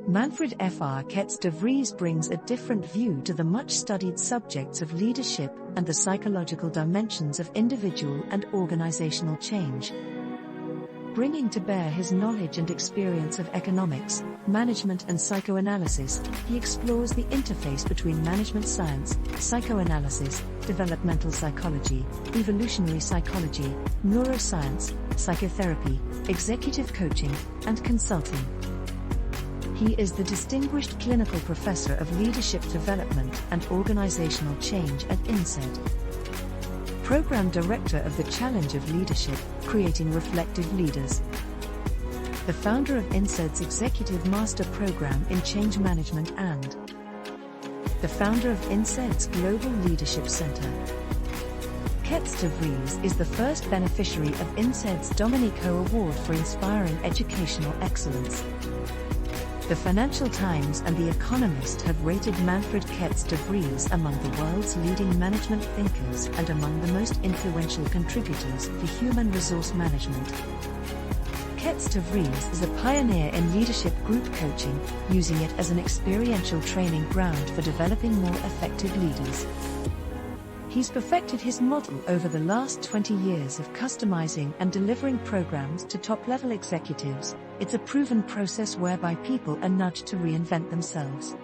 Manfred Kets deVries brings a different view to the much-studied subjects of leadership and the psychological dimensions of individual and organizational change. Bringing to bear his knowledge and experience of economics, management and psychoanalysis, he explores the interface between management science, psychoanalysis, developmental psychology, evolutionary psychology, neuroscience, psychotherapy, executive coaching, and consulting. He is the Distinguished Clinical Professor of Leadership Development and Organizational Change at INSEAD. Program Director of the Challenge of Leadership, Creating Reflective Leaders. The founder of INSEAD's Executive Master Program in Change Management and the founder of INSEAD's Global Leadership Center. Kets deVries is the first beneficiary of INSEAD's Dominico Award for Inspiring Educational Excellence. The Financial Times and The Economist have rated Manfred Kets deVries among the world's leading management thinkers and among the most influential contributors for human resource management. Kets deVries is a pioneer in leadership group coaching, using it as an experiential training ground for developing more effective leaders. He's perfected his model over the last 20 years of customizing and delivering programs to top-level executives. It's a proven process whereby people are nudged to reinvent themselves.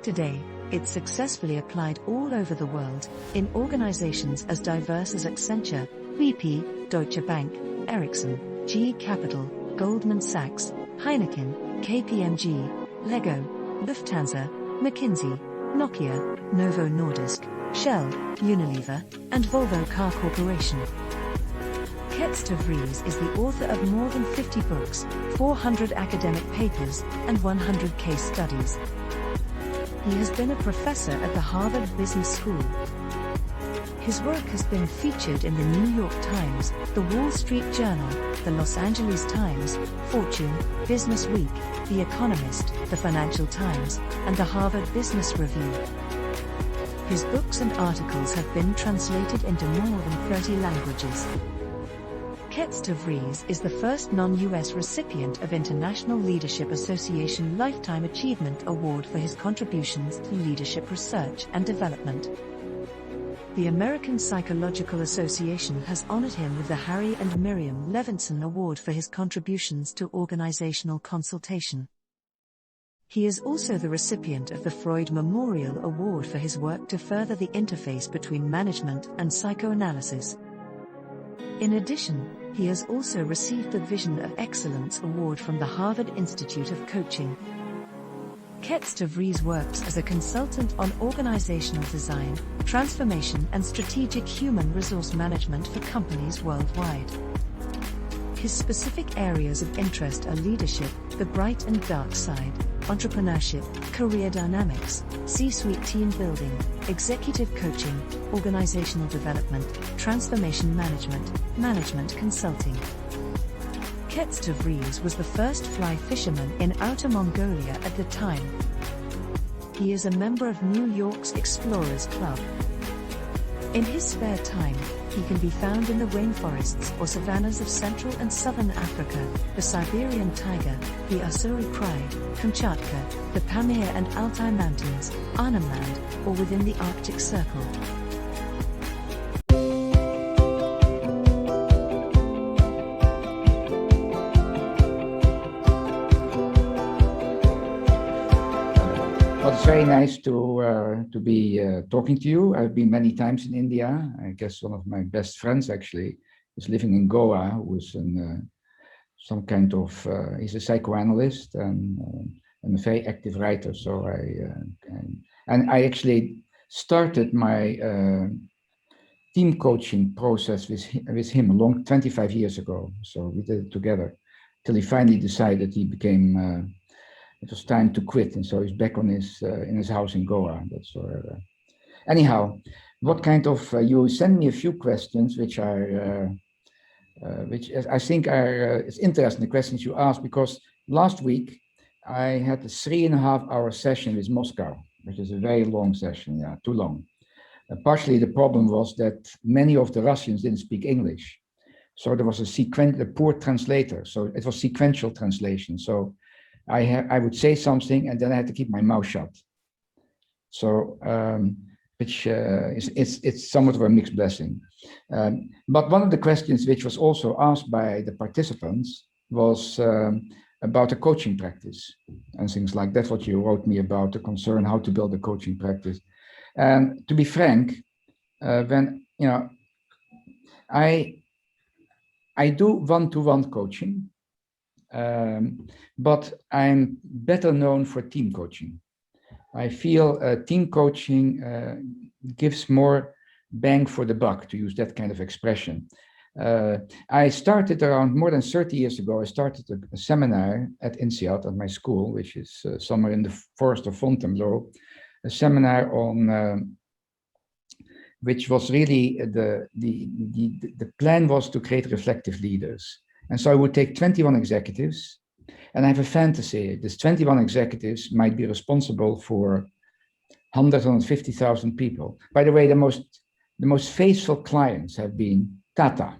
Today, it's successfully applied all over the world, in organizations as diverse as Accenture, BP, Deutsche Bank, Ericsson, GE Capital, Goldman Sachs, Heineken, KPMG, Lego, Lufthansa, McKinsey, Nokia, Novo Nordisk, Shell, Unilever, and Volvo Car Corporation. Kets deVries is the author of more than 50 books, 400 academic papers, and 100 case studies. He has been a professor at the Harvard Business School. His work has been featured in the New York Times, the Wall Street Journal, the Los Angeles Times, Fortune, Business Week, The Economist, the Financial Times, and the Harvard Business Review. His books and articles have been translated into more than 30 languages. Kets deVries is the first non-US recipient of International Leadership Association Lifetime Achievement Award for his contributions to leadership research and development. The American Psychological Association has honored him with the Harry and Miriam Levinson Award for his contributions to organizational consultation. He is also the recipient of the Freud Memorial Award for his work to further the interface between management and psychoanalysis. In addition, he has also received the Vision of Excellence Award from the Harvard Institute of Coaching. Kets deVries works as a consultant on organizational design, transformation and strategic human resource management for companies worldwide. His specific areas of interest are leadership, the bright and dark side, entrepreneurship, career dynamics, C-suite team building, executive coaching, organizational development, transformation management, management consulting. Kets deVries was the first fly fisherman in Outer Mongolia at the time. He is a member of New York's Explorers Club. In his spare time, he can be found in the rainforests or savannas of Central and Southern Africa, the Siberian taiga, the Ussuri Krai, Kamchatka, the Pamir and Altai Mountains, Arnhem Land, or within the Arctic Circle. Well, it's very nice to be talking to you. I've been many times in India. I guess one of my best friends actually is living in Goa, who is some kind of he's a psychoanalyst and a very active writer. So I actually started my team coaching process with him 25 years ago. So we did it together till he finally decided he became. It was time to quit, and so he's back on in his house in Goa. That's anyhow. What kind of you send me a few questions, which I think are it's interesting, the questions you asked, because last week I had a 3.5-hour session with Moscow, which is a very long session, yeah, too long. Partially the problem was that many of the Russians didn't speak English, so there was a poor translator. So it was sequential translation. So I would say something and then I had to keep my mouth shut. So, which it's somewhat of a mixed blessing. But one of the questions which was also asked by the participants was about a coaching practice and things like that. What you wrote me about, the concern how to build a coaching practice. And to be frank, when I do one-to-one coaching, but I'm better known for team coaching. I feel team coaching gives more bang for the buck, to use that kind of expression. I started around more than 30 years ago. I started a seminar at INSEAD, at my school, which is somewhere in the forest of Fontainebleau, a seminar on which was really the plan was to create reflective leaders. And so I would take 21 executives, and I have a fantasy. These 21 executives might be responsible for 150,000 people. By the way, the most faithful clients have been Tata.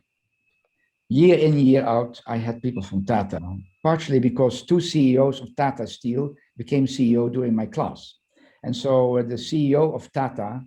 Year in, year out, I had people from Tata, partially because two CEOs of Tata Steel became CEO during my class. And so the CEO of Tata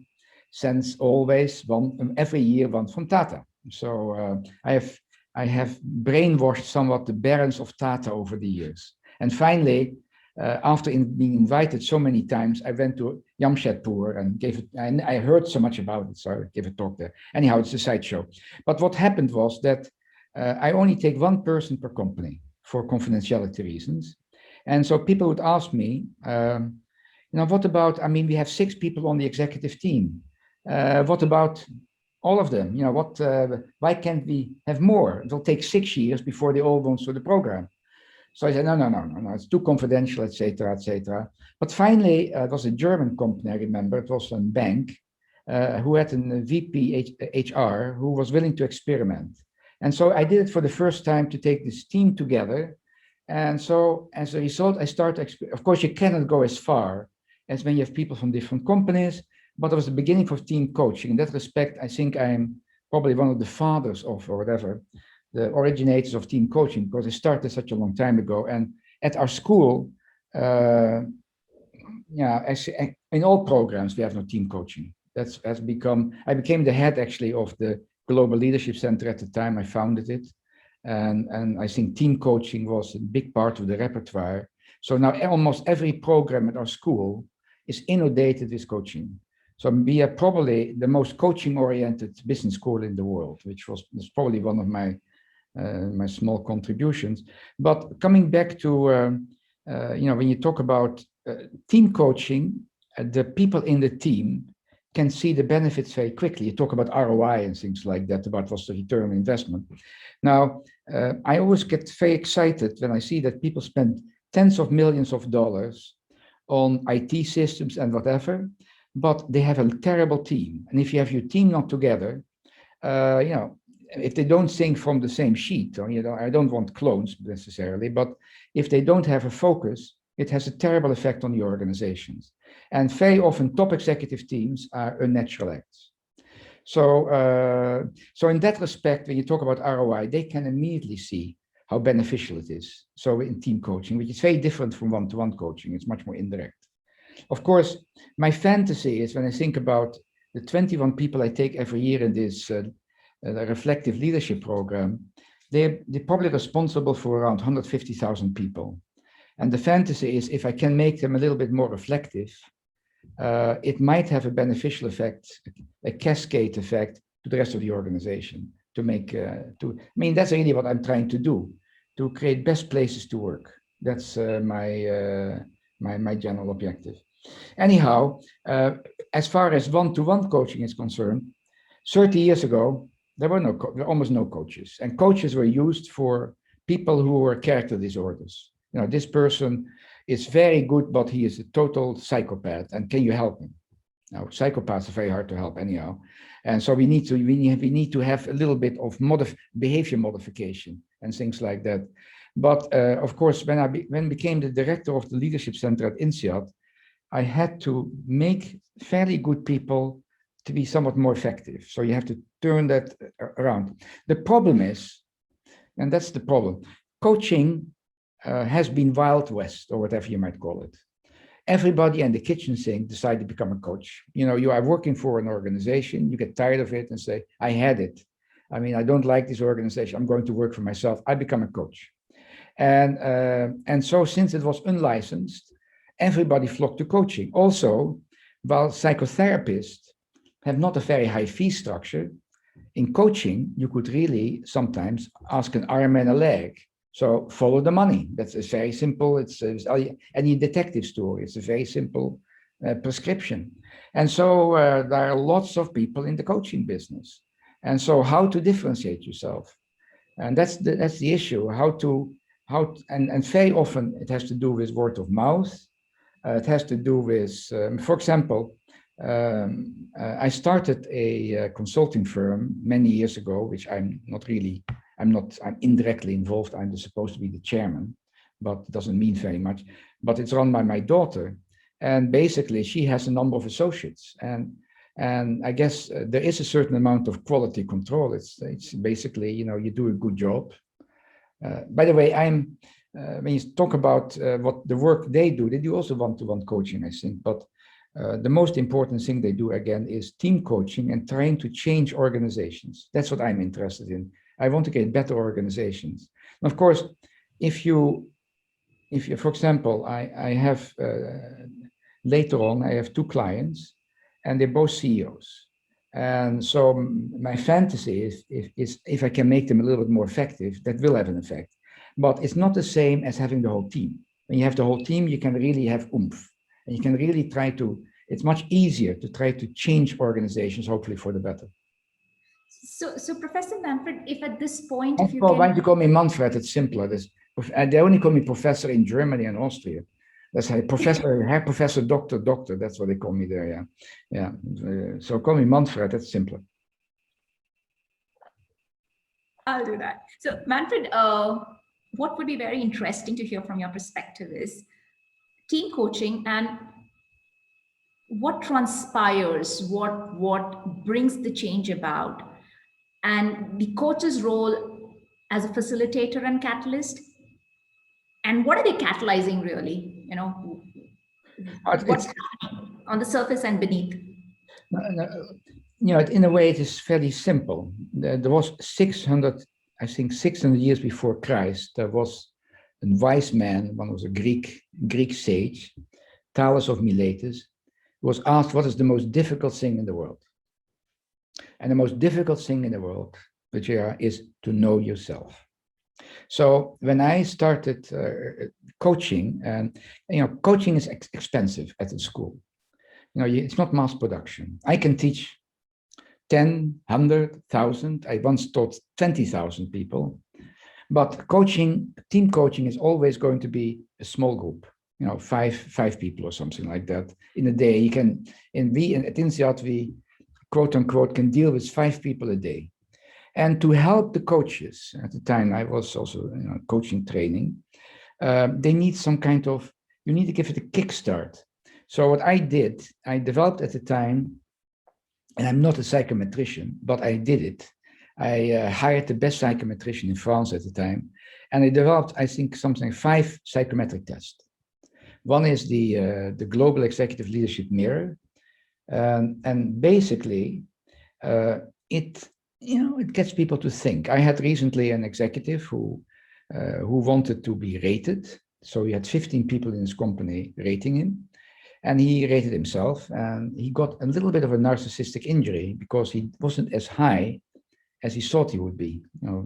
sends always one, every year, one from Tata. So I have brainwashed somewhat the barons of Tata over the years. And finally, after being invited so many times, I went to Jamshedpur and gave it, and I heard so much about it, so I gave a talk there. Anyhow, it's a sideshow. But what happened was that I only take one person per company for confidentiality reasons. And so people would ask me, what about, I mean, we have 6 people on the executive team. What about all of them? Why can't we have more? It will take 6 years before they all go through the program. So I said, no, it's too confidential, etc., etc. But finally, it was a German company, I remember, it was a bank, who had a VP HR who was willing to experiment. And so I did it for the first time to take this team together. And so as a result, I started, of course, you cannot go as far as when you have people from different companies, but it was the beginning of team coaching. In that respect, I think I'm probably one of the fathers of, or whatever, the originators of team coaching, because I started such a long time ago. And at our school, in all programs, we have no team coaching. I became the head actually of the Global Leadership Center at the time I founded it. And I think team coaching was a big part of the repertoire. So now almost every program at our school is inundated with coaching. So we are probably the most coaching-oriented business school in the world, which was probably one of my small contributions. But coming back to, when you talk about team coaching, the people in the team can see the benefits very quickly. You talk about ROI and things like that, about what's the return on investment. Now, I always get very excited when I see that people spend tens of millions of dollars on IT systems and whatever, but they have a terrible team. And if you have your team not together, if they don't think from the same sheet, I don't want clones necessarily, but if they don't have a focus, it has a terrible effect on the organizations. And very often top executive teams are unnatural acts. So in that respect, when you talk about ROI, they can immediately see how beneficial it is. So in team coaching, which is very different from one-to-one coaching, it's much more indirect. Of course, my fantasy is when I think about the 21 people I take every year in this reflective leadership program, they're probably responsible for around 150,000 people. And the fantasy is if I can make them a little bit more reflective, it might have a beneficial effect, a cascade effect to the rest of the organization that's really what I'm trying to do, to create best places to work. That's my general objective. Anyhow, as far as one-to-one coaching is concerned, 30 years ago, there were almost no coaches, and coaches were used for people who were character disorders. This person is very good, but he is a total psychopath, and can you help him? Now, psychopaths are very hard to help anyhow. And so we need to have a little bit of behavior modification and things like that. But of course, when I became the director of the Leadership Center at INSEAD, I had to make fairly good people to be somewhat more effective. So you have to turn that around. The problem is, and that's the problem, coaching has been Wild West, or whatever you might call it. Everybody in the kitchen sink decide to become a coach. You are working for an organization, you get tired of it and say, I had it. I mean, I don't like this organization, I'm going to work for myself. I become a coach. And so since it was unlicensed, everybody flocked to coaching. Also, while psychotherapists have not a very high fee structure, in coaching, you could really sometimes ask an arm and a leg. So follow the money. That's very simple. It's any detective story. It's a very simple prescription. And so there are lots of people in the coaching business. And so how to differentiate yourself? And that's the issue. And very often it has to do with word of mouth. It has to do with, for example, I started a consulting firm many years ago, which I'm indirectly involved. I'm supposed to be the chairman, but it doesn't mean very much. But it's run by my daughter. And basically she has a number of associates. And I guess there is a certain amount of quality control. It's basically, you do a good job. By the way, when you talk about what the work they do also one-to-one coaching, I think. But the most important thing they do, again, is team coaching and trying to change organizations. That's what I'm interested in. I want to get better organizations. And of course, if you, for example, I have, later on, I have 2 clients, and they're both CEOs. And so my fantasy is if I can make them a little bit more effective, that will have an effect. But it's not the same as having the whole team. When you have the whole team, you can really have oomph. And you can really it's much easier to try to change organizations, hopefully for the better. So Professor Manfred, if at this point, why don't you call me Manfred? It's simpler. They only call me professor in Germany and Austria. That's Herr Professor, Doctor. That's what they call me there. Yeah. So call me Manfred. That's simpler. I'll do that. So Manfred, what would be very interesting to hear from your perspective is team coaching and what transpires, what brings the change about, and the coach's role as a facilitator and catalyst, and what are they catalyzing really? What's happening on the surface and beneath? In a way, it is fairly simple. There was 600 years before Christ, there was a wise man, one was a Greek sage, Thales of Miletus, was asked what is the most difficult thing in the world. And the most difficult thing in the world, is to know yourself. So when I started coaching, and coaching is expensive at the school. It's not mass production. I can teach 10, 100, 1,000. I once taught 20,000 people. But team coaching is always going to be a small group. Five people or something like that in a day. You can, at INSEAD, we quote unquote can deal with 5 people a day. And to help the coaches, at the time I was also coaching training, they need some kind of, you need to give it a kickstart. So what I did, I developed at the time, and I'm not a psychometrician, but I did it. I hired the best psychometrician in France at the time, and I developed, I think, something 5 psychometric tests. One is the Global Executive Leadership Mirror, and basically it gets people to think. I had recently an executive who wanted to be rated, so he had 15 people in his company rating him, and he rated himself, and he got a little bit of a narcissistic injury because he wasn't as high as he thought he would be.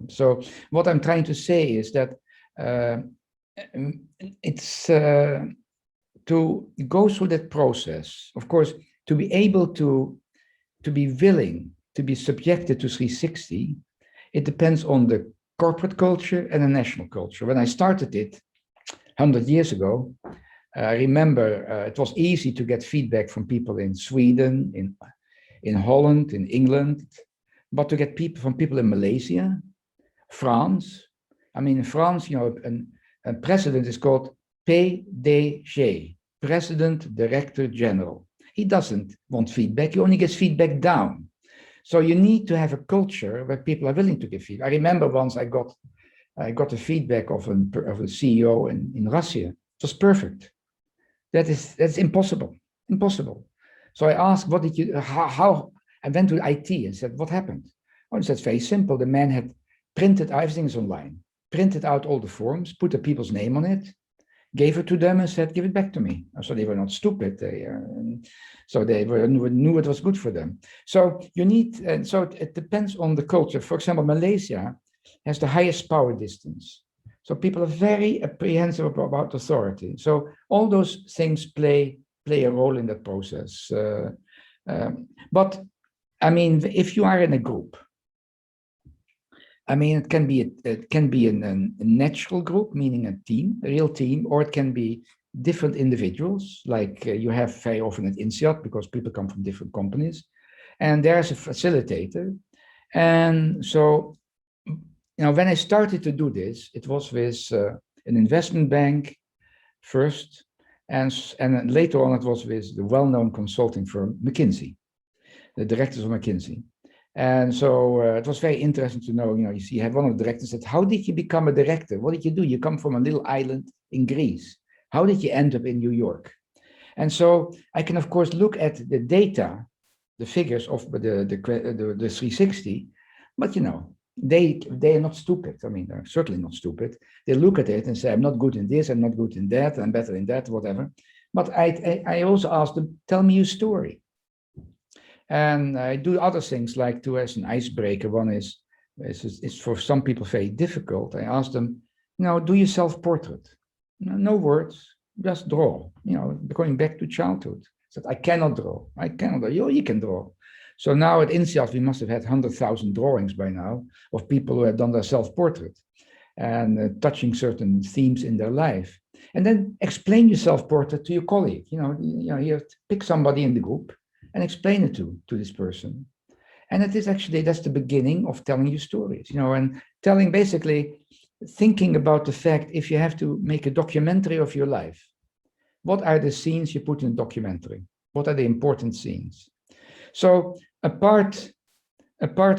So what I'm trying to say is that it's to go through that process, of course, to be able to be willing to be subjected to 360, it depends on the corporate culture and the national culture. When I started it 100 years ago, I remember it was easy to get feedback from people in Sweden, in Holland, in England, but to get from people in Malaysia, France. I mean, in France, a president is called PDG, President Director General. He doesn't want feedback, he only gets feedback down. So you need to have a culture where people are willing to give feedback. I remember once I got I got the feedback of a CEO in Russia. It was perfect. That's impossible. Impossible. So I asked, what did you, how, I went to IT and said, what happened? Oh, he said, it's very simple. The man had printed, everything is online, printed out all the forms, put the people's name on it, gave it to them and said, give it back to me. So they were not stupid. So they knew it was good for them. So you need, and so it depends on the culture. For example, Malaysia has the highest power distance. So people are very apprehensive about authority. So all those things play a role in that process. But I mean, if you are in a group, I mean, it can be a natural group, meaning a team, a real team, or it can be different individuals, like you have very often at INSEAD, because people come from different companies, and there's a facilitator. And so, you know, when I started to do this, it was with an investment bank first, and later on it was with the well-known consulting firm McKinsey, the directors of McKinsey. And so it was very interesting to know, you know, you have one of the directors said, how did you become a director? What did you do? You come from a little island in Greece. How did you end up in New York? And so I can, of course, look at the data, the figures of the 360, but, you know, they are not stupid. I mean, they're certainly not stupid. They look at it and say, I'm not good in this, I'm not good in that, I'm better in that, whatever. But I also ask them, tell me your story. And I do other things like as an icebreaker. One is for some people very difficult. I ask them, you know, do your self-portrait. No words, just draw. You know, going back to childhood. Said, I cannot draw. I cannot draw. You can draw. So now at INSEAD, we must have had 100,000 drawings by now of people who have done their self-portrait and touching certain themes in their life. And then explain your self-portrait to your colleague. You have to pick somebody in the group and explain it to this person. And it is actually, that's the beginning of telling you stories, you know, and telling, basically thinking about the fact, if you have to make a documentary of your life, what are the scenes you put in a documentary? What are the important scenes? So apart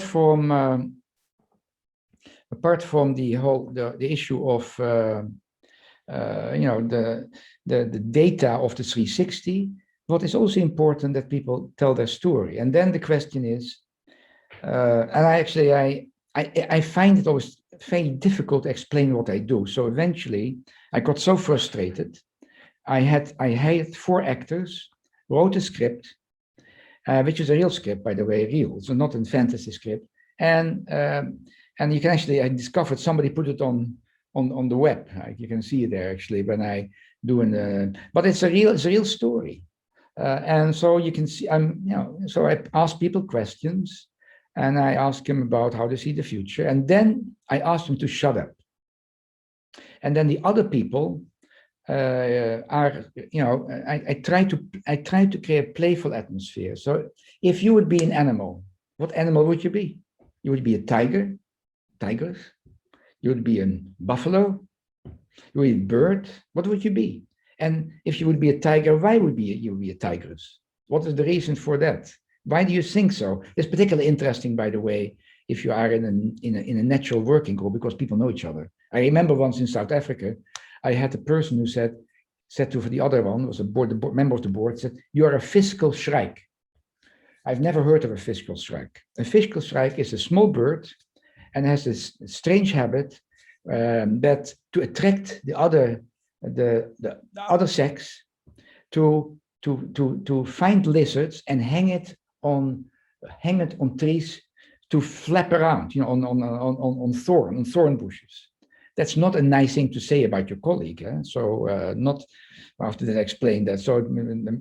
from the whole, the issue of, you know, the data of the 360, what is also important that people tell their story. And then the question is, and I find it always very difficult to explain what I do. So eventually I got so frustrated. I hired 4 actors, wrote a script, which is a real script, by the way, real, so not a fantasy script. And you can actually, I discovered somebody put it on the web. You can see it there actually when I do but it's a real story. And so you can see, so I ask people questions, and I ask them about how they see the future, and then I ask them to shut up. And then the other people are, you know, I try to create a playful atmosphere. So if you would be an animal, what animal would you be? You would be a tiger, tigers. You would be a buffalo. You would be a bird. What would you be? And if you would be a tiger, why would you be a tigress? What is the reason for that? Why do you think so? It's particularly interesting, by the way, if you are in a natural working group, because people know each other. I remember once in South Africa, I had a person who said to the other one, was the member of the board, said, "You are a fiscal shrike." I've never heard of a fiscal shrike. A fiscal shrike is a small bird and has this strange habit that to attract the other sex to find lizards and hang it on trees to flap around, you know, on thorn bushes. That's not a nice thing to say about your colleague. So not after that I explained that. So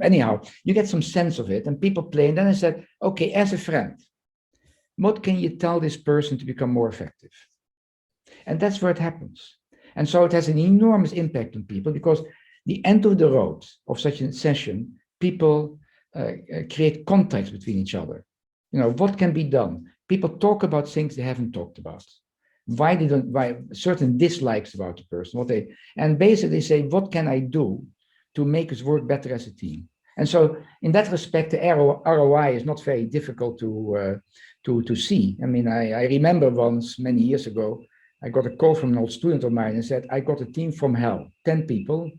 anyhow, you get some sense of it, and people play. And then I said, okay, as a friend, what can you tell this person to become more effective? And that's where it happens. And so it has an enormous impact on people, because the end of the road of such a session, people create contacts between each other. You know, what can be done? People talk about things they haven't talked about. Why certain dislikes about the person, and basically say, what can I do to make us work better as a team? And so in that respect, the ROI is not very difficult to see. I mean, I remember once many years ago, I got a call from an old student of mine and said, I got a team from hell, 10 people,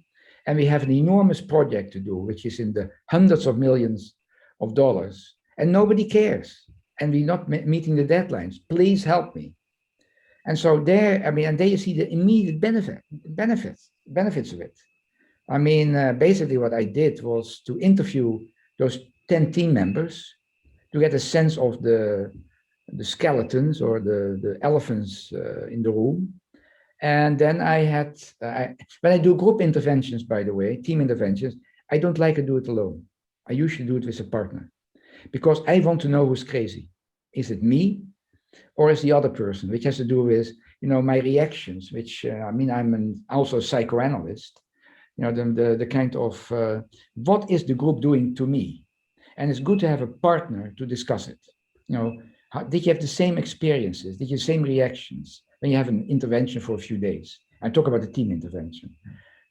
and we have an enormous project to do, which is in the hundreds of millions of dollars, and nobody cares. And we're not meeting the deadlines. Please help me. And so there, I mean, and there you see the immediate benefits of it. I mean, basically what I did was to interview those 10 team members to get a sense of the skeletons or the elephants in the room. And then I had, when I do group interventions, by the way, team interventions, I don't like to do it alone. I usually do it with a partner because I want to know who's crazy. Is it me or is the other person, which has to do with, you know, my reactions, which, I mean, I'm also a psychoanalyst, you know, the kind of, what is the group doing to me? And it's good to have a partner to discuss it. You know, did you have the same experiences? Did you have the same reactions when you have an intervention for a few days? I talk about the team intervention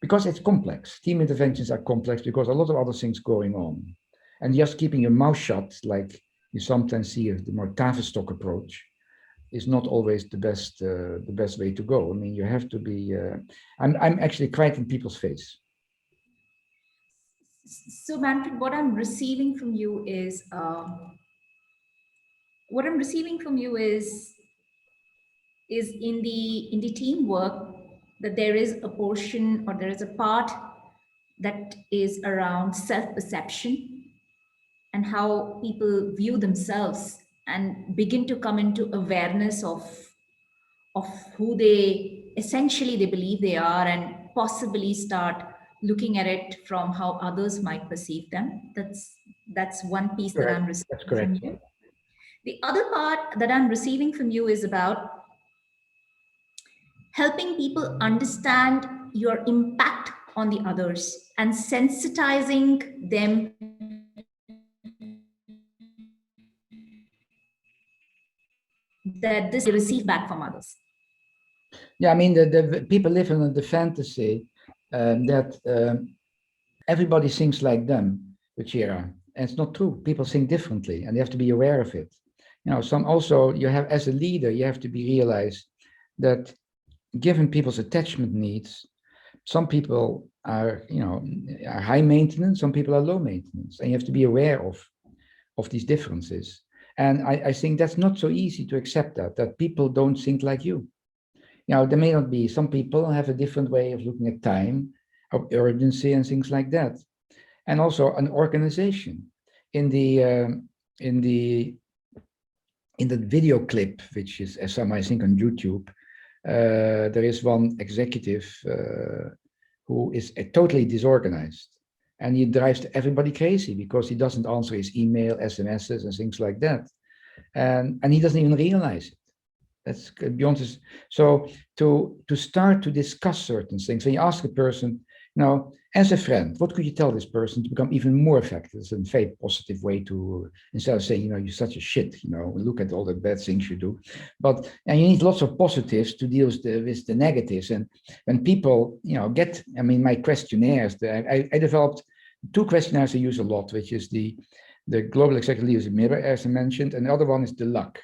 because it's complex. Team interventions are complex because a lot of other things going on. And just keeping your mouth shut, like you sometimes see the more Tavistock approach, is not always the best way to go. I mean, you have to be. I'm actually quite in people's face. So, Manfred, what I'm receiving from you is in the teamwork that there is a portion or there is a part that is around self-perception and how people view themselves and begin to come into awareness of who they believe they are and possibly start looking at it from how others might perceive them. That's one piece that I'm receiving from you. The other part that I'm receiving from you is about helping people understand your impact on the others and sensitizing them that this they receive back from others. Yeah, I mean, the people live in the fantasy that everybody thinks like them, Ruchira. And it's not true. People think differently and you have to be aware of it. You know, you have, as a leader, you have to realize that given people's attachment needs, some people are, you know, are high maintenance, some people are low maintenance, and you have to be aware of these differences. And I think that's not so easy to accept that people don't think like you. You know, there may not be, some people have a different way of looking at time, of urgency and things like that. And also an organization. In the video clip, which is some, I think, on YouTube, there is one executive who is totally disorganized, and he drives everybody crazy because he doesn't answer his email, SMSs, and things like that, and he doesn't even realize it. That's beyond his. So to start to discuss certain things, when you ask a person, you know, as a friend, what could you tell this person to become even more effective? It's a very positive way to, instead of saying, you know, you're such a shit, you know, look at all the bad things you do. And you need lots of positives to deal with the negatives. And when people, you know, I mean, my questionnaires, I developed 2 questionnaires I use a lot, which is the Global Executive Leadership Mirror, as I mentioned, and the other one is the LUC,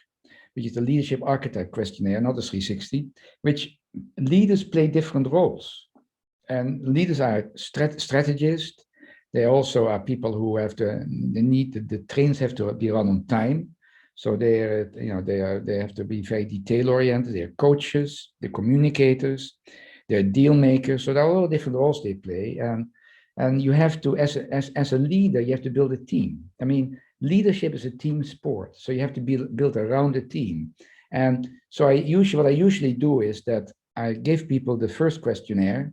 which is the Leadership Archetype Questionnaire, another 360, which leaders play different roles. And leaders are strategists. They also are people who have the trains have to be run on time. So they have to be very detail oriented. They're coaches, they're communicators, they're deal makers. So there are all different roles they play. And you have to, as a leader, you have to build a team. I mean, leadership is a team sport. So you have to build around a team. And so what I usually do is that I give people the first questionnaire,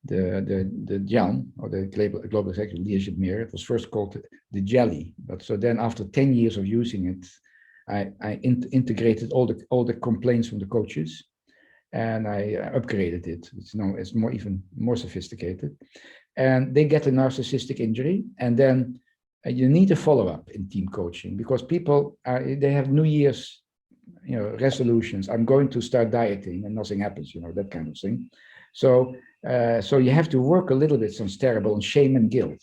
the JAN, or the Global Executive Leadership Mirror. It was first called the Jelly, but so then after 10 years of using it, I integrated all the complaints from the coaches, and I upgraded it. It's even more sophisticated, and they get a narcissistic injury, and then you need a follow-up in team coaching because people they have New Year's, you know, resolutions. I'm going to start dieting, and nothing happens, you know, that kind of thing. So you have to work a little bit, sounds terrible, on shame and guilt.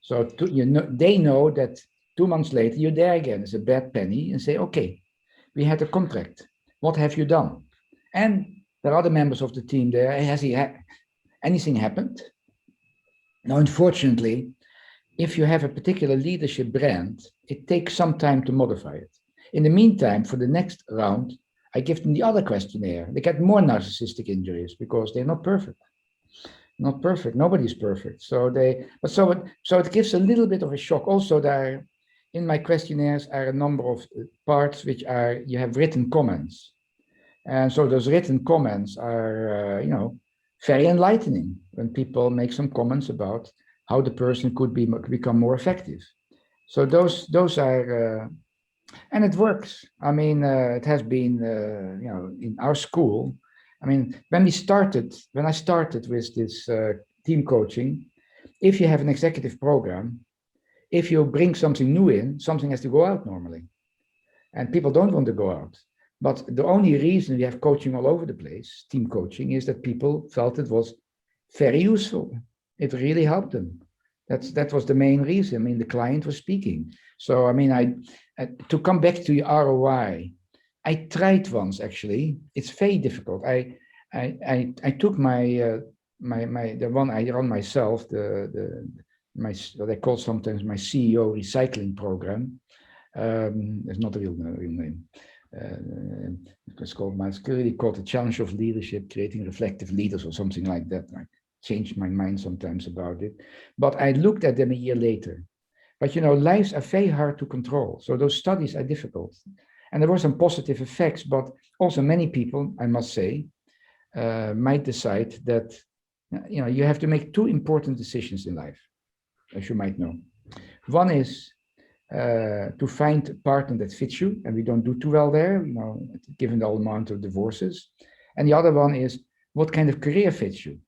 So they know that 2 months later, you're there again as a bad penny and say, okay, we had a contract. What have you done? And there are other members of the team there. Anything happened? Now, unfortunately, if you have a particular leadership brand, it takes some time to modify it. In the meantime, for the next round, I give them the other questionnaire. They get more narcissistic injuries because they're not perfect. Not perfect. Nobody's perfect. So it gives a little bit of a shock. Also, there in my questionnaires are a number of parts which are you have written comments, and so those written comments are very enlightening when people make some comments about how the person could become more effective. So those are and it works. I mean, it has been in our school. I mean, when I started with this team coaching, if you have an executive program, if you bring something new in, something has to go out normally. And people don't want to go out. But the only reason we have coaching all over the place, team coaching, is that people felt it was very useful. It really helped them. That was the main reason. I mean, the client was speaking. So, I mean, to come back to your ROI, I tried once actually. It's very difficult. I took the one I run myself, what I call sometimes my CEO recycling program. It's not a real name. It's really called the Challenge of Leadership, Creating Reflective Leaders or something like that. I changed my mind sometimes about it, but I looked at them a year later. But lives are very hard to control, so those studies are difficult. And there were some positive effects, but also many people, I must say, might decide that you have to make two important decisions in life, as you might know. One is to find a partner that fits you, and we don't do too well there, given the amount of divorces. And the other one is what kind of career fits you.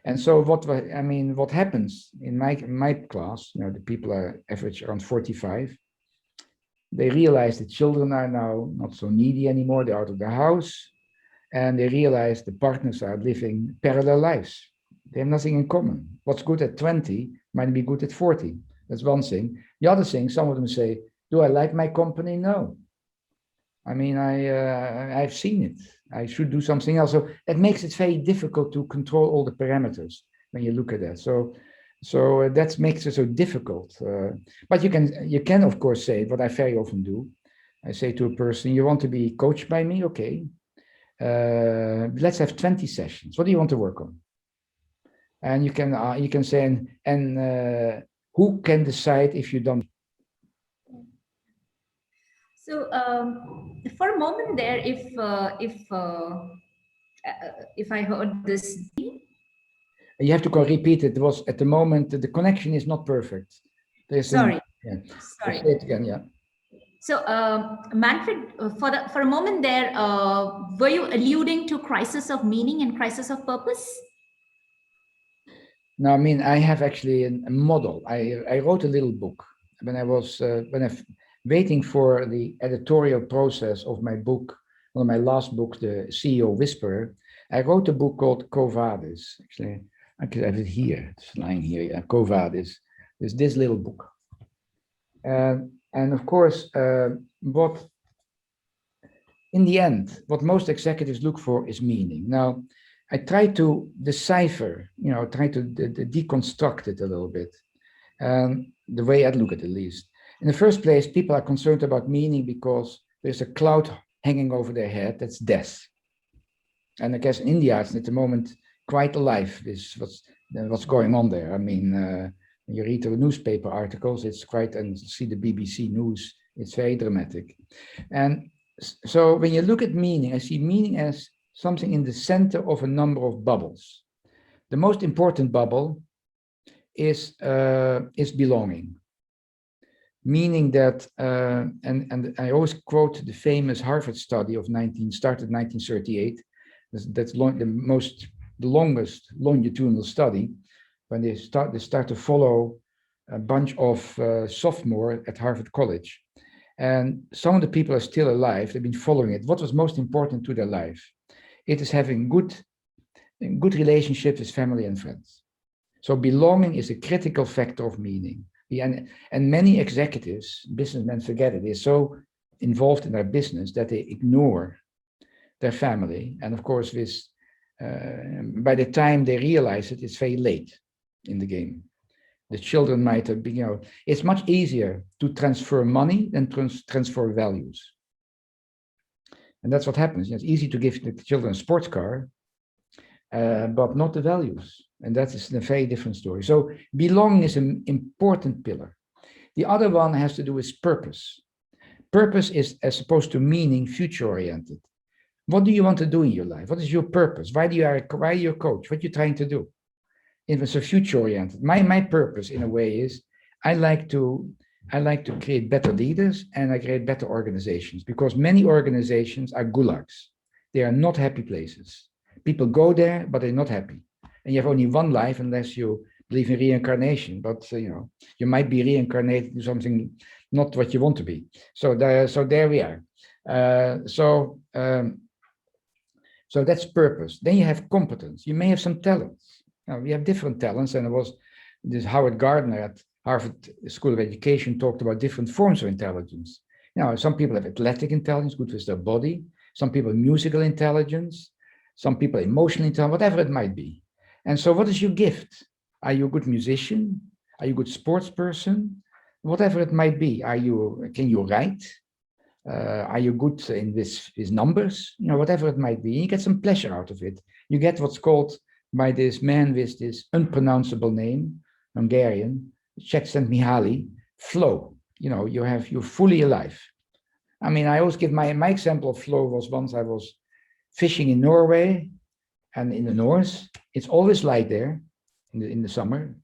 And so what happens in my class, the people are average around 45. They realize the children are now not so needy anymore. They're out of the house, and they realize the partners are living parallel lives. They have nothing in common. What's good at 20 might be good at 40. That's one thing. The other thing, some of them say, do I like my company? No. I mean, I've seen it. I should do something else. So that makes it very difficult to control all the parameters when you look at that. So that makes it so difficult. But you can of course say what I very often do. I say to a person, you want to be coached by me? Okay. Let's have 20 sessions. What do you want to work on? And you can say, and who can decide if you don't? So for a moment there, if I heard this, you have to repeat it. It was at the moment the connection is not perfect. Sorry. Say it again. Yeah. So Manfred, for a moment there, were you alluding to crisis of meaning and crisis of purpose? No, I mean, I have actually a model. I wrote a little book when I was waiting for the editorial process of my book, one of my last books, the CEO Whisperer. I wrote a book called Quo Vadis. Actually, I could have it here. It's lying here. Yeah, Quo Vadis. There's this little book, and of course, what in the end, what most executives look for is meaning. Now, I try to decipher, try to deconstruct it a little bit, the way I look at it, at least. In the first place, people are concerned about meaning because there's a cloud hanging over their head, that's death. And I guess in India, it's at the moment quite alive, what's going on there. I mean, when you read the newspaper articles, it's quite, and see the BBC News, it's very dramatic. And so when you look at meaning, I see meaning as something in the center of a number of bubbles. The most important bubble is belonging, meaning that, and I always quote the famous Harvard study of started 1938. That's the longest longitudinal study, when they start to follow a bunch of sophomores at Harvard College, and some of the people are still alive. They've been following it. What was most important to their life? It is having good relationships with family and friends. So belonging is a critical factor of meaning. And many executives, businessmen, forget it. They're so involved in their business that they ignore their family. And of course, this, by the time they realize it, it's very late in the game. The children might have been, it's much easier to transfer money than transfer values. And that's what happens. It's easy to give the children a sports car, but not the values. And that is a very different story. So belonging is an important pillar. The other one has to do with purpose. Purpose is, as opposed to meaning, future-oriented. What do you want to do in your life? What is your purpose? Why are you a coach? What are you trying to do? It was a future-oriented. My purpose, in a way, is I like to create better leaders, and I create better organizations, because many organizations are gulags. They are not happy places. People go there, but they're not happy. And you have only one life unless you believe in reincarnation. But you might be reincarnated to something not what you want to be. So there we are. So that's purpose. Then you have competence. You may have some talents. We have different talents, and it was this Howard Gardner at Harvard School of Education talked about different forms of intelligence. Some people have athletic intelligence, good with their body. Some people musical intelligence. Some people emotional intelligence, whatever it might be. And so what is your gift? Are you a good musician? Are you a good sports person? Whatever it might be. Can you write? Are you good in with numbers? Whatever it might be. You get some pleasure out of it. You get what's called by this man with this unpronounceable name, Hungarian, Csikszentmihalyi, flow. You're fully alive. I mean, I always give my example of flow was once I was fishing in Norway and in the north. It's always light there in the summer.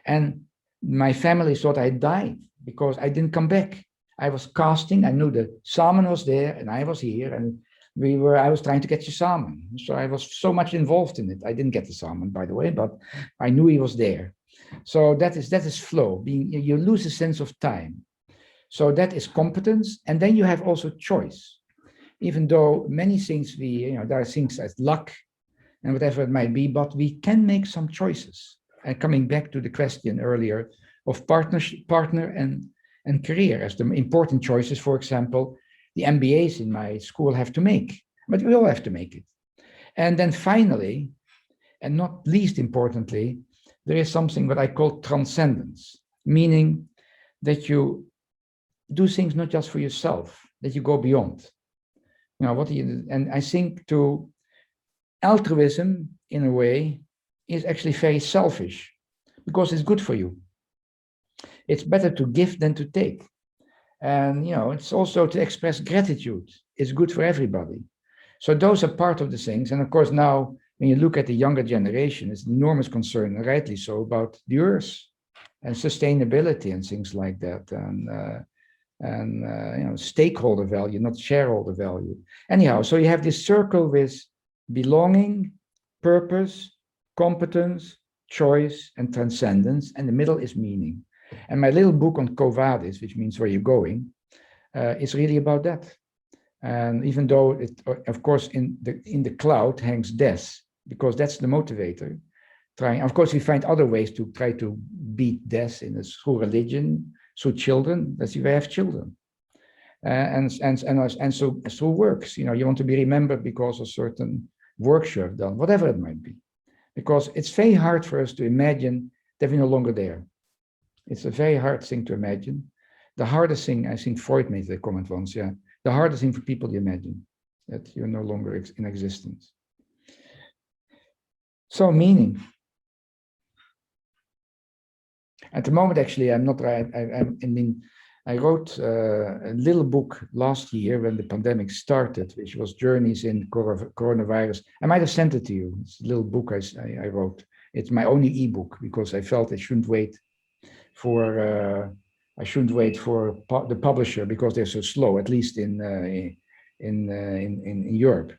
And my family thought I died because I didn't come back. I was casting. I knew the salmon was there and I was here, and I was trying to catch a salmon. So I was so much involved in it. I didn't get the salmon, by the way, but I knew he was there. So that is flow. You lose a sense of time. So that is competence. And then you have also choice. Even though many things there are things as luck and whatever it might be, but we can make some choices. And coming back to the question earlier of partner and career as the important choices, for example, the MBAs in my school have to make, but we all have to make it. And then finally, and not least importantly, there is something that I call transcendence, meaning that you do things not just for yourself, that you go beyond. And I think altruism, in a way, is actually very selfish because it's good for you. It's better to give than to take. And, it's also to express gratitude. It's good for everybody. So those are part of the things. And of course, now, when you look at the younger generation, it's an enormous concern, and rightly so, about the earth and sustainability and things like that. And stakeholder value, not shareholder value. Anyhow, so you have this circle with belonging, purpose, competence, choice, and transcendence, and the middle is meaning. And my little book on Quo Vadis, which means where you're going, is really about that. And even though it, of course, in the cloud hangs death, because that's the motivator. Of course, we find other ways to try to beat death through religion, through children. That's why we have children, and so through works. You want to be remembered because of certain works you have done, whatever it might be. Because it's very hard for us to imagine that we're no longer there. It's a very hard thing to imagine. The hardest thing, I think Freud made the comment once, the hardest thing for people to imagine that you're no longer in existence. So meaning. At the moment, actually, I'm not right. I wrote a little book last year when the pandemic started, which was Journeys in Coronavirus. I might have sent it to you. It's a little book I wrote. It's my only ebook because I felt I shouldn't wait for the publisher because they're so slow, at least in Europe.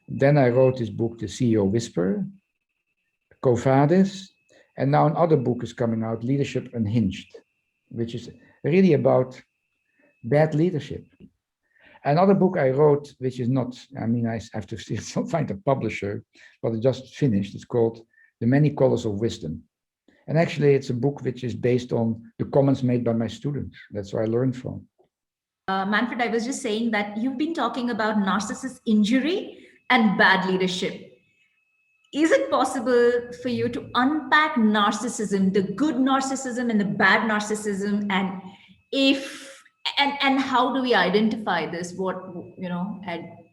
Then I wrote this book, The CEO Whisperer, Quo Vadis, and now another book is coming out, Leadership Unhinged, which is really about bad leadership. Another book I wrote, which is not, I have to still find a publisher, but it just finished. It's called The Many Colors of Wisdom. And actually, it's a book which is based on the comments made by my students. That's where I learned from. Manfred, I was just saying that you've been talking about narcissist injury and bad leadership. Is it possible for you to unpack narcissism, the good narcissism and the bad narcissism, and if and how do we identify this? What, you know,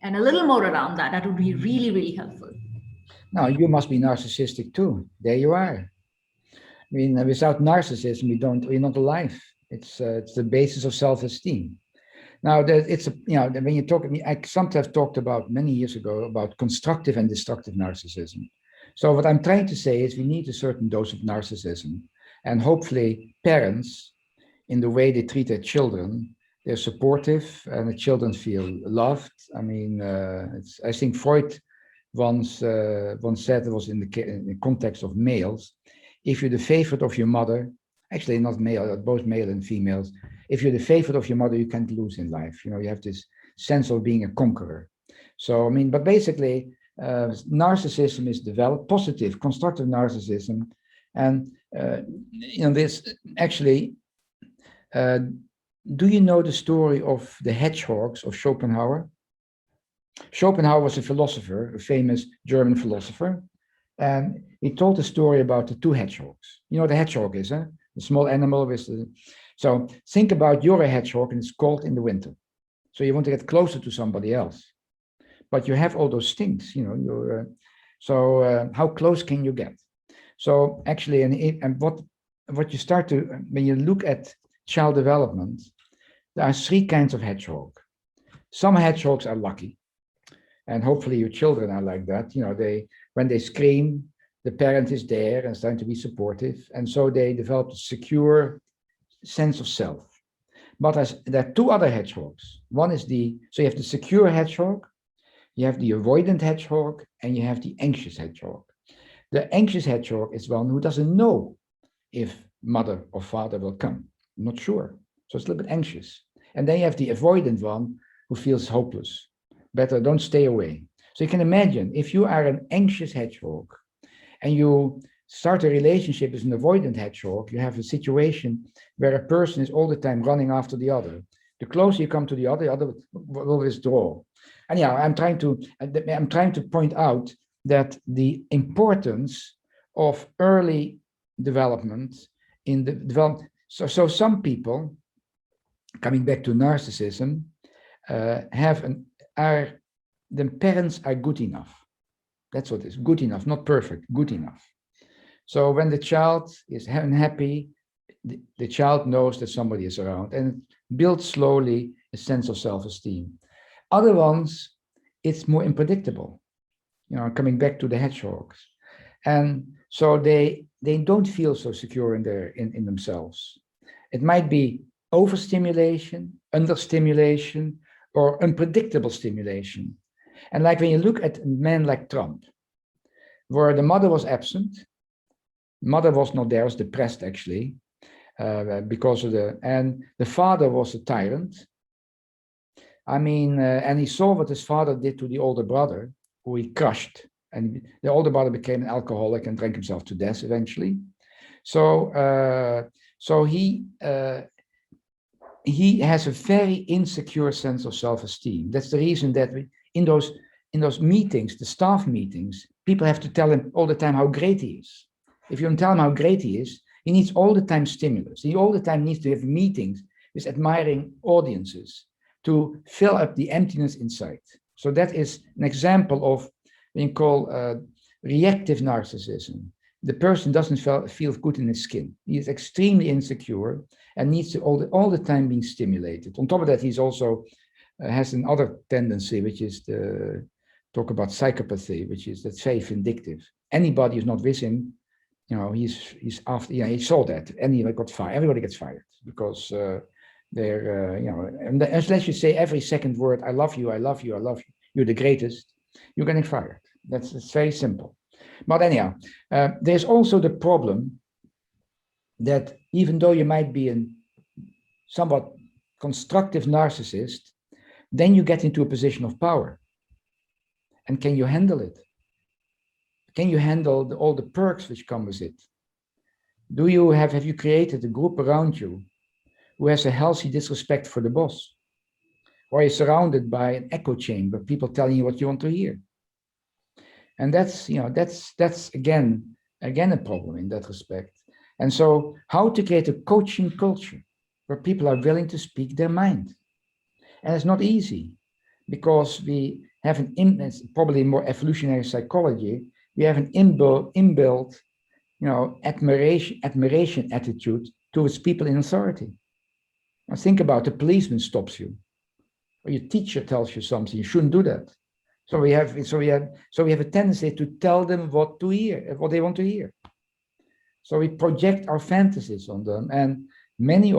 and a little more around that. That would be really, really helpful. Now, you must be narcissistic too. There you are. I mean, without narcissism, we're not alive. It's the basis of self-esteem. Now, it's when you talk, I sometimes talked about many years ago about constructive and destructive narcissism. So what I'm trying to say is we need a certain dose of narcissism, and hopefully parents, in the way they treat their children, they're supportive and the children feel loved. I mean, I think Freud once said, it was in the context of males, if you're the favorite of your mother, actually not male, both male and females, if you're the favorite of your mother, you can't lose in life. You know, you have this sense of being a conqueror. So, I mean, but basically, narcissism is developed, positive, constructive narcissism. And, this actually, do you know the story of the hedgehogs of Schopenhauer? Schopenhauer was a philosopher, a famous German philosopher. And he told a story about the two hedgehogs. You know what a hedgehog is, huh? The small animal with the... So think about you're a hedgehog and it's cold in the winter. So you want to get closer to somebody else. But you have all those stings, you know. How close can you get? So actually, and what you start to, when you look at child development, there are three kinds of hedgehog. Some hedgehogs are lucky. And hopefully your children are like that. You know, when they scream, the parent is there and is trying to be supportive. And so they develop a secure sense of self. But there are two other hedgehogs. One is so you have the secure hedgehog, you have the avoidant hedgehog, and you have the anxious hedgehog. The anxious hedgehog is one who doesn't know if mother or father will come. Not sure. So it's a little bit anxious. And then you have the avoidant one who feels hopeless. Better don't stay away. So you can imagine if you are an anxious hedgehog and you start a relationship with an avoidant hedgehog, you have a situation where a person is all the time running after the other. The closer you come to the other will withdraw. And yeah, I'm trying to point out that the importance of early development in the development. So some people, coming back to narcissism, the parents are good enough. That's what it is, good enough, not perfect, good enough. So when the child is unhappy, the child knows that somebody is around and builds slowly a sense of self-esteem. Other ones, it's more unpredictable, you know, coming back to the hedgehogs. And so they don't feel so secure in themselves. It might be overstimulation, understimulation, or unpredictable stimulation. And like when you look at a man like Trump, where the mother was absent, mother was not there, was depressed actually, because of and the father was a tyrant. I mean, and he saw what his father did to the older brother, who he crushed. And the older brother became an alcoholic and drank himself to death eventually. So he has a very insecure sense of self-esteem. That's the reason that in those meetings, the staff meetings, people have to tell him all the time how great he is. If you don't tell him how great he is, he needs all the time stimulus. He all the time needs to have meetings with admiring audiences to fill up the emptiness inside. So that is an example of what you call reactive narcissism. The person doesn't feel good in his skin. He is extremely insecure and needs to all the time being stimulated. On top of that, he's also has another tendency, which is talk about psychopathy, which is that's very vindictive. Anybody who's not with him, you know, he's after. Yeah, he saw that. Anybody got fired. Everybody gets fired because they're you know. And unless you say every second word, "I love you, I love you, I love you," you're the greatest, you're getting fired. It's very simple. But anyhow, there's also the problem that even though you might be a somewhat constructive narcissist, then you get into a position of power. And can you handle it? Can you handle all the perks which come with it? Have you created a group around you who has a healthy disrespect for the boss? or you're surrounded by an echo chamber, people telling you what you want to hear. And that's, that's again a problem in that respect. And so how to create a coaching culture where people are willing to speak their mind. And it's not easy, because we have it's probably more evolutionary psychology, we have an inbuilt admiration attitude towards people in authority. Now think about, a policeman stops you, or your teacher tells you something, you shouldn't do that. So we have a tendency to tell them what to hear, what they want to hear. So we project our fantasies on them, and many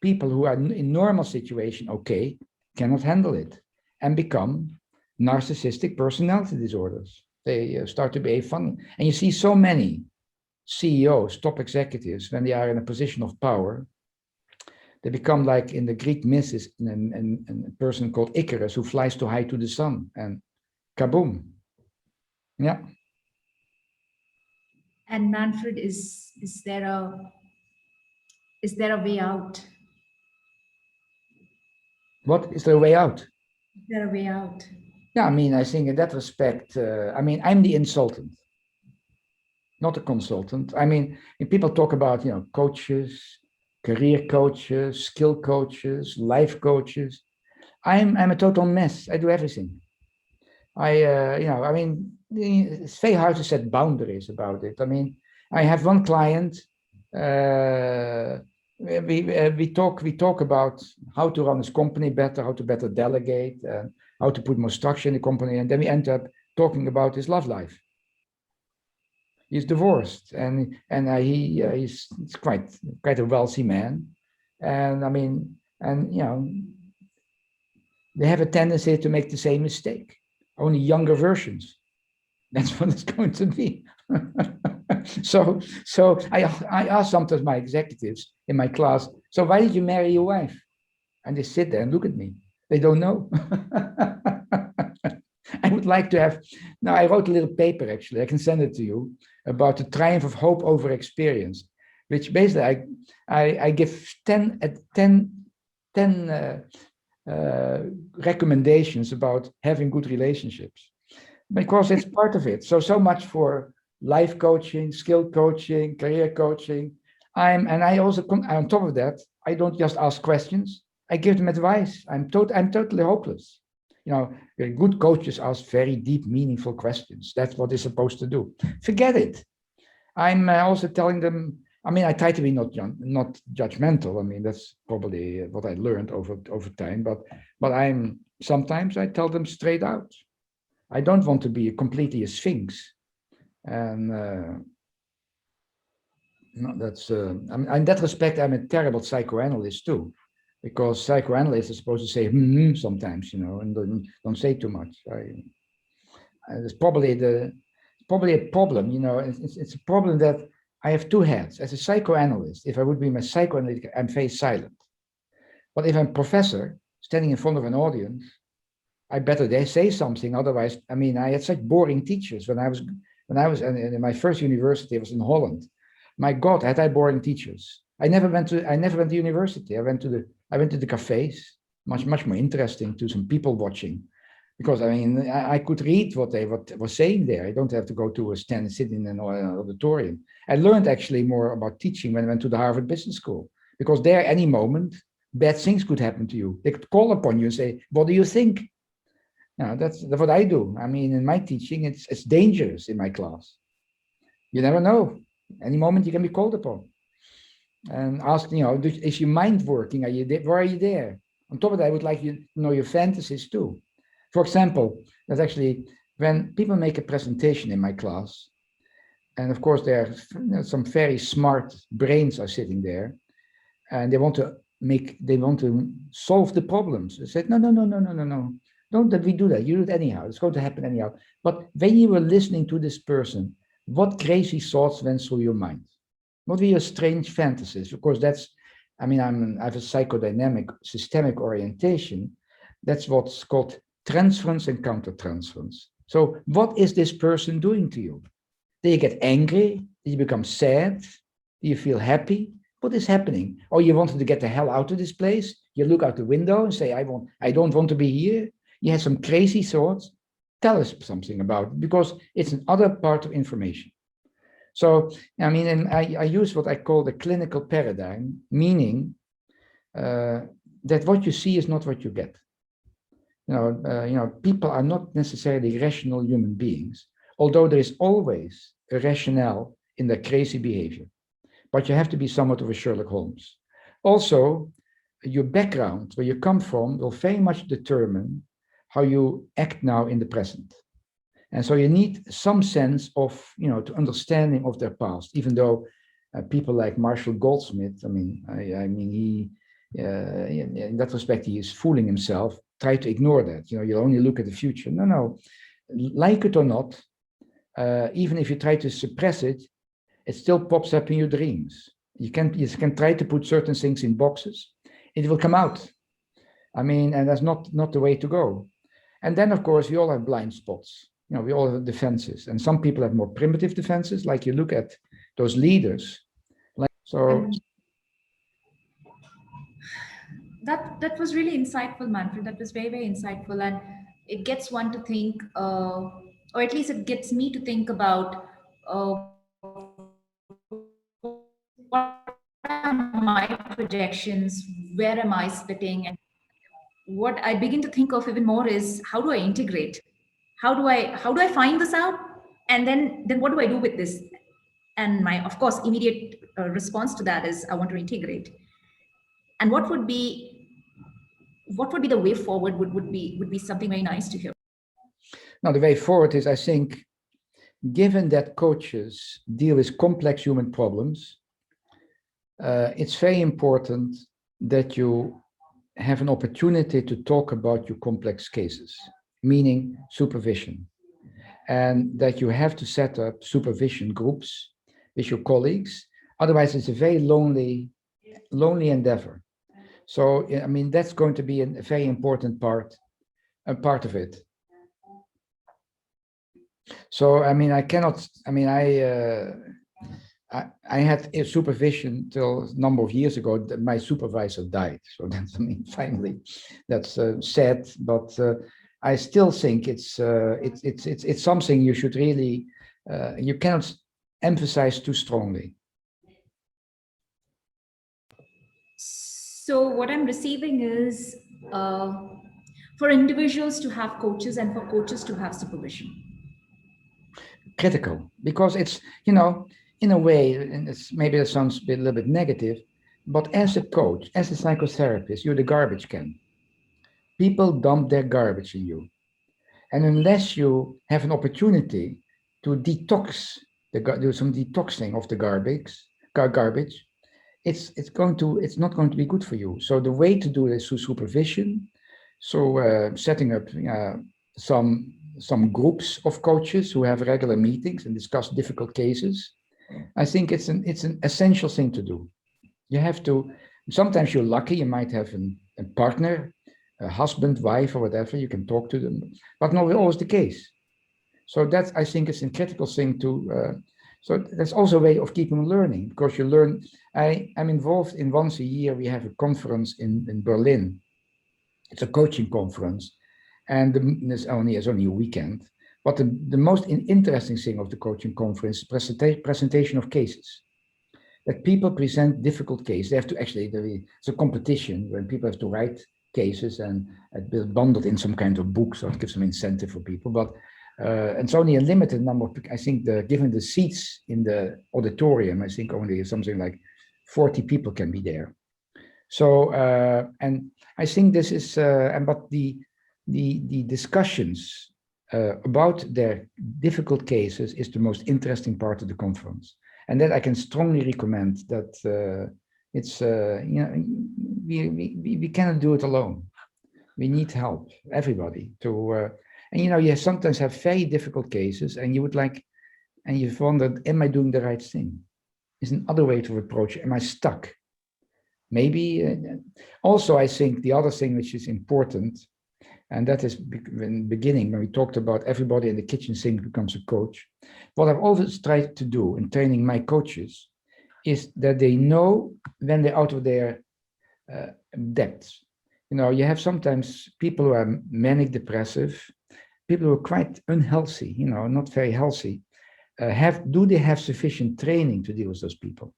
people who are in normal situation, okay, cannot handle it and become narcissistic personality disorders. They start to behave funny. And you see so many CEOs, top executives, when they are in a position of power, they become like in the Greek myths, a person called Icarus who flies too high to the sun, and kaboom. Yeah. And Manfred, is there a way out? What is the way out? Is there a way out? Yeah, I mean, I think in that respect, I'm the insultant, not a consultant. I mean, people talk about, coaches, career coaches, skill coaches, life coaches. I'm a total mess. I do everything. It's very hard to set boundaries about it. I mean, I have one client. We talk about how to run his company better, how to better delegate, how to put more structure in the company, and then we end up talking about his love life. He's divorced, and he's quite a wealthy man, and I mean, and they have a tendency to make the same mistake, only younger versions. That's what it's going to be. So I ask sometimes my executives in my class, so why did you marry your wife? And they sit there and look at me. They don't know. I would like to have, now I wrote a little paper, actually, I can send it to you, about the triumph of hope over experience, which basically I give 10 recommendations about having good relationships, because it's part of it. So much for life coaching, skill coaching, career coaching. I also, on top of that, I don't just ask questions, I give them advice. I'm totally hopeless. Good coaches ask very deep, meaningful questions. That's what they're supposed to do. Forget it. I'm also telling them, I try to be not judgmental. I mean, that's probably what I learned over time, but sometimes I tell them straight out. I don't want to be completely a sphinx. And that's, in that respect, I'm a terrible psychoanalyst too. Because psychoanalysts are supposed to say sometimes, and don't say too much. It's probably a problem, It's a problem that I have two heads. As a psychoanalyst, if I would be my psychoanalyst, I'm very silent. But if I'm a professor standing in front of an audience, I better say something. Otherwise, I had such boring teachers when I was in my first university. I was in Holland. My God, had I boring teachers. I never went to university. I went to the cafes, much more interesting, to some people watching, because I could read what they were saying there. I don't have to go to a stand and sit in an auditorium. I learned actually more about teaching when I went to the Harvard Business School, because there, any moment, bad things could happen to you. They could call upon you and say, "What do you think?" Now, that's what I do. In my teaching, it's dangerous in my class. You never know. Any moment you can be called upon. And ask, is your mind working? Are you there? Where are you there? On top of that, I would like you to know your fantasies too. For example, that's actually when people make a presentation in my class, and of course there are some very smart brains are sitting there, and they want to solve the problems. They said, no. Don't that we do that. You do it anyhow. It's going to happen anyhow. But when you were listening to this person, what crazy thoughts went through your mind? What were your strange fantasies? Of course, that's, I have a psychodynamic systemic orientation. That's what's called transference and countertransference. So what is this person doing to you? Do you get angry? Do you become sad? Do you feel happy? What is happening? Oh, you wanted to get the hell out of this place? You look out the window and say, I don't want to be here. You have some crazy thoughts. Tell us something about it, because it's another part of information. So, I mean, and I use what I call the clinical paradigm, meaning that what you see is not what you get. People are not necessarily rational human beings, although there is always a rationale in their crazy behavior. But you have to be somewhat of a Sherlock Holmes. Also, your background, where you come from, will very much determine how you act now in the present. And so you need some sense of, to understanding of their past, even though people like Marshall Goldsmith, he, in that respect, he is fooling himself, try to ignore that. You only look at the future. No, like it or not, even if you try to suppress it, it still pops up in your dreams. You can try to put certain things in boxes, it will come out. And that's not the way to go. And then, of course, we all have blind spots. We all have defenses, and some people have more primitive defenses. Like you look at those leaders. That was really insightful, Manfred. That was very, very insightful, and it gets one to think, or at least it gets me to think about what are my projections, where am I sitting, and what I begin to think of even more is, how do I integrate? How do I find this out? And then what do I do with this? And my, of course, immediate response to that is, I want to integrate. And what would be the way forward would be something very nice to hear. Now, the way forward is, I think, given that coaches deal with complex human problems, it's very important that you have an opportunity to talk about your complex cases, meaning supervision, and that you have to set up supervision groups with your colleagues. Otherwise, it's a very lonely endeavor. So, that's going to be a very important part of it. So, I had a supervision till a number of years ago. That my supervisor died. So that's, finally, that's sad. But I still think it's something you should really, you cannot emphasize too strongly. So what I'm receiving is for individuals to have coaches and for coaches to have supervision. Critical, because it's, in a way, and maybe it sounds a little bit negative, but as a coach, as a psychotherapist, you're the garbage can. People dump their garbage in you. And unless you have an opportunity to detox, do some detoxing of the garbage, it's not going to be good for you. So the way to do this through supervision, so setting up some groups of coaches who have regular meetings and discuss difficult cases. I think it's an essential thing to do. You have to. Sometimes you're lucky; you might have a partner, a husband, wife, or whatever. You can talk to them, but not always the case. So that, I think, is a critical thing to. So that's also a way of keeping learning, because you learn. I'm involved in, once a year we have a conference in Berlin. It's a coaching conference, and it's only a weekend. But the most interesting thing of the coaching conference is presentation of cases. That people present difficult cases. They have to actually, it's a competition when people have to write cases and bundled in some kind of book, so it gives some incentive for people. But it's only a limited number of, I think, given the seats in the auditorium, I think only something like 40 people can be there. So, and I think this is, but the discussions about their difficult cases is the most interesting part of the conference. And that I can strongly recommend that it's, we cannot do it alone. We need help, everybody, to, and you sometimes have very difficult cases and you've wondered, am I doing the right thing? Is another way to approach it. Am I stuck? Maybe. Also, I think the other thing which is important, and that is in the beginning, when we talked about everybody in the kitchen sink becomes a coach. What I've always tried to do in training my coaches is that they know when they're out of their depths. You have sometimes people who are manic depressive, people who are quite unhealthy, not very healthy. Do they have sufficient training to deal with those people?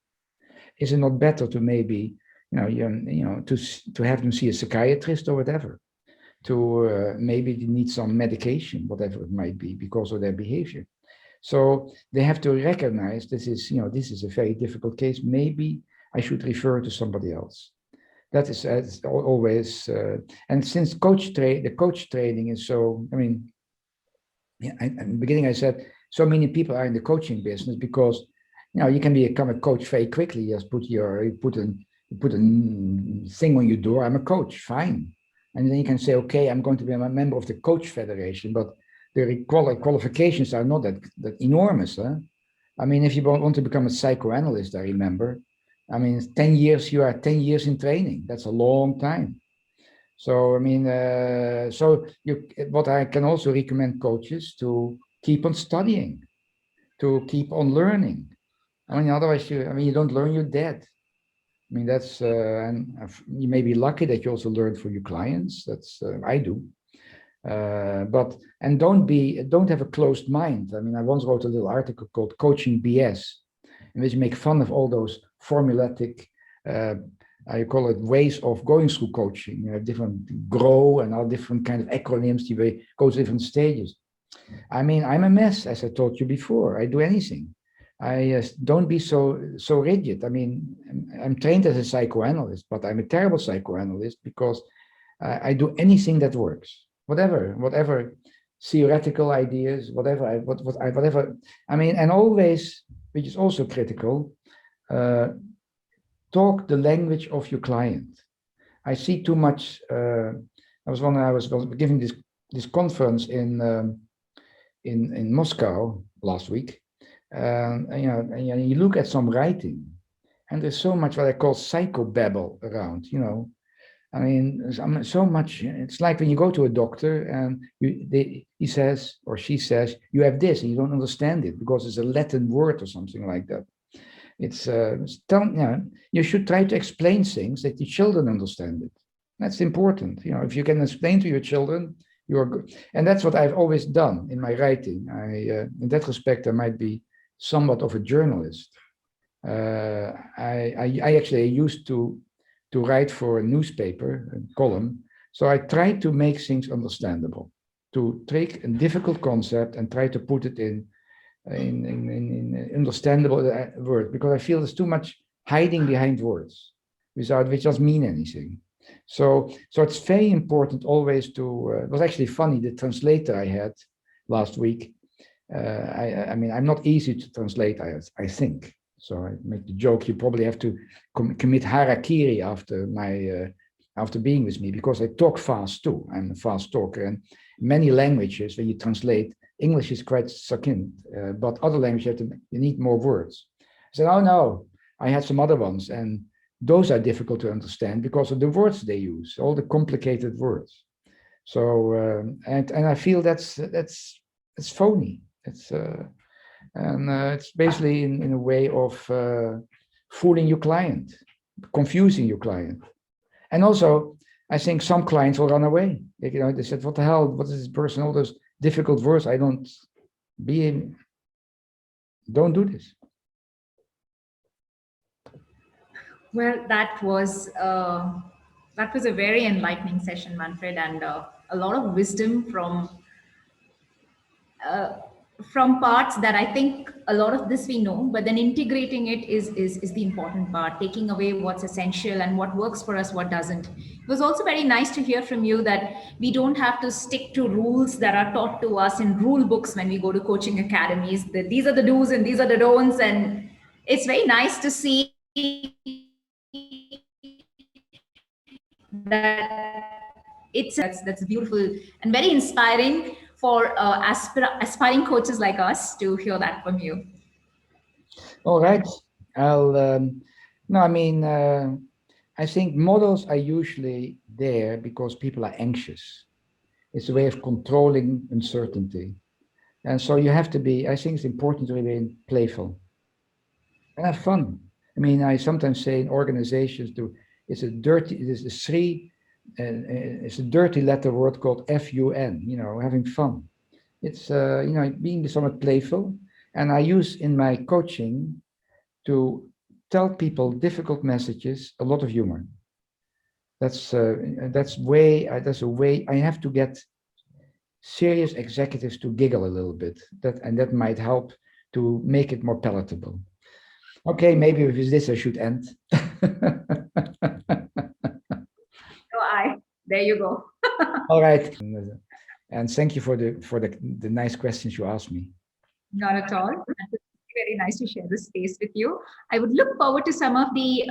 Is it not better to maybe, to have them see a psychiatrist or whatever? To maybe they need some medication, whatever it might be, because of their behavior. So they have to recognize this is a very difficult case. Maybe I should refer to somebody else. That is always, and since the coach training is so, in the beginning I said, so many people are in the coaching business because, you can become a coach very quickly. You just put a thing on your door, I'm a coach, fine. And then you can say, okay, I'm going to be a member of the coach federation, but the qualifications are not that enormous. Huh? If you want to become a psychoanalyst, I remember, 10 years, you are 10 years in training. That's a long time. So, what I can also recommend coaches to keep on studying, to keep on learning. Otherwise you don't learn, you're dead. That's, and you may be lucky that you also learn from your clients. That's, I do. And don't have a closed mind. I once wrote a little article called Coaching BS, in which you make fun of all those formulatic, I call it ways of going through coaching, different GROW and all different kind of acronyms, you go to different stages. I'm a mess, as I told you before. I do anything. I don't be so rigid. I'm trained as a psychoanalyst, but I'm a terrible psychoanalyst because I do anything that works. Whatever theoretical ideas, whatever. And always, which is also critical, talk the language of your client. I see too much. I was giving this conference in Moscow last week. And you look at some writing, and there's so much what I call psychobabble around. So much. It's like when you go to a doctor and he says or she says you have this, and you don't understand it because it's a Latin word or something like that. You should try to explain things that the children understand it. That's important. If you can explain to your children, you are good. And that's what I've always done in my writing. In that respect, I might be somewhat of a journalist. I actually used to write for a newspaper, a column. So I try to make things understandable, to take a difficult concept and try to put it in understandable words, because I feel there's too much hiding behind words which doesn't mean anything. So it's very important always to. It was actually funny. The translator I had last week. I'm not easy to translate. I think. So I make the joke. You probably have to commit harakiri after being with me, because I talk fast too. I'm a fast talker, and many languages when you translate, English is quite succinct, but other languages you need more words. I said, oh no, I had some other ones, and those are difficult to understand because of the words they use, all the complicated words. So and I feel that's phony. It's basically in a way of fooling your client, confusing your client. And also, I think some clients will run away. They said, what the hell, what is this person, all those difficult words, don't do this. Well, that was a very enlightening session, Manfred, and a lot of wisdom from parts that I think a lot of this we know, but then integrating it is the important part, taking away what's essential and what works for us, what doesn't. It was also very nice to hear from you that we don't have to stick to rules that are taught to us in rule books when we go to coaching academies, that these are the do's and these are the don'ts. And it's very nice to see that that's beautiful and very inspiring for aspiring coaches like us to hear that from you. All right. I think models are usually there because people are anxious. It's a way of controlling uncertainty. And so you have to be, I think it's important to remain playful and have fun. I sometimes say in organizations, it is it's a dirty letter word called fun, having fun. It's, being somewhat playful. And I use in my coaching to tell people difficult messages, a lot of humor. That's a way I have to get serious executives to giggle a little bit. That might help to make it more palatable. Okay, maybe with this I should end. There you go. All right, and thank you for the nice questions you asked me. Not at all. Very nice to share this space with you. I would look forward to some of the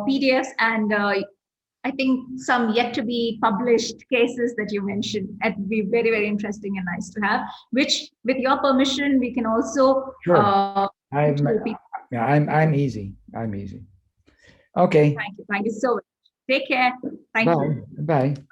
PDFs and I think some yet to be published cases that you mentioned. It would be very, very interesting and nice to have, which with your permission, we can also. Sure. I'm easy. I'm easy. Okay. Thank you. Thank you so much. Take care. Thank you. Bye. Bye.